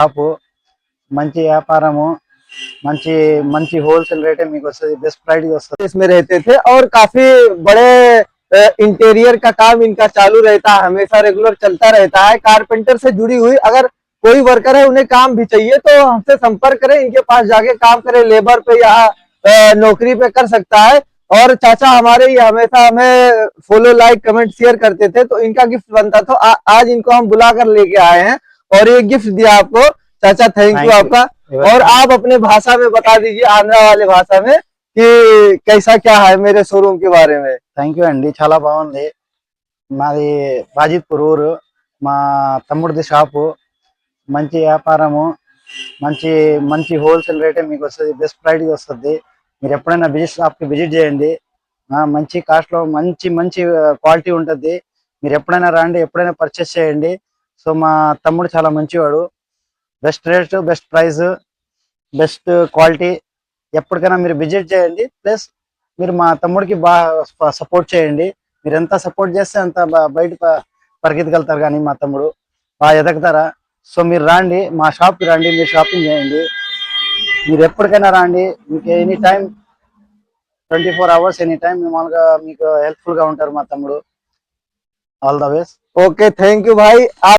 Shop మంచి వ్యాపారము మంచి మంచి होलसेल रेट మీకు వస్తది बेस्ट प्राइस వస్తది। इसमें रहते थे और काफी बड़े इंटीरियर का काम इनका चालू रहता है, हमेशा रेगुलर चलता रहता है। कारपेंटर से जुड़ी हुई अगर कोई वर्कर है उन्हें काम भी चाहिए तो हमसे संपर्क करें, इनके पास जाके काम करें, लेबर पे या नौकरी पे कर सकता है। और चाचा हमारे ये हमेशा हमें फॉलो लाइक कमेंट शेयर करते थे, तो इनका गिफ्ट बनता था। आज इनको हम बुला कर लेके आए हैं और ये गिफ्ट दिया आपको। चाचा थैंक यू आपका। और आप अपने भाषा में बता दीजिए, आंध्रा वाले भाषा में, कि कैसा क्या है मेरे शोरूम के बारे में। థ్యాంక్ యూ అండి, చాలా బాగుంది। మాది బాజిత్పూర్ ఊరు, మా తమ్ముడిది షాపు, మంచి వ్యాపారము మంచి మంచి హోల్సేల్ రేటే మీకు వస్తుంది, బెస్ట్ ప్రైస్ వస్తుంది। మీరు ఎప్పుడైనా షాప్కి విజిట్ చేయండి, మంచి కాస్ట్లో మంచి మంచి క్వాలిటీ ఉంటుంది। మీరు ఎప్పుడైనా రండి, ఎప్పుడైనా పర్చేస్ చేయండి। సో మా తమ్ముడు చాలా మంచివాడు, best rate best price best quality. ఎప్పటికైనా మీరు విజిట్ చేయండి, ప్లస్ మీరు మా తమ్ముడికి బాగా సపోర్ట్ చేయండి। మీరు ఎంత సపోర్ట్ చేస్తే అంత బయట పరిగెత్తగలుగుతారు, కానీ మా తమ్ముడు బాగా ఎదగతారా। సో మీరు రండి, మా షాప్కి రండి, మీరు షాపింగ్ చేయండి। మీరు ఎప్పటికైనా రండి, మీకు any time 24 hours any time మామూలుగా మీకు హెల్ప్ఫుల్గా ఉంటారు మా తమ్ముడు। All the best. Okay thank you भाई। आप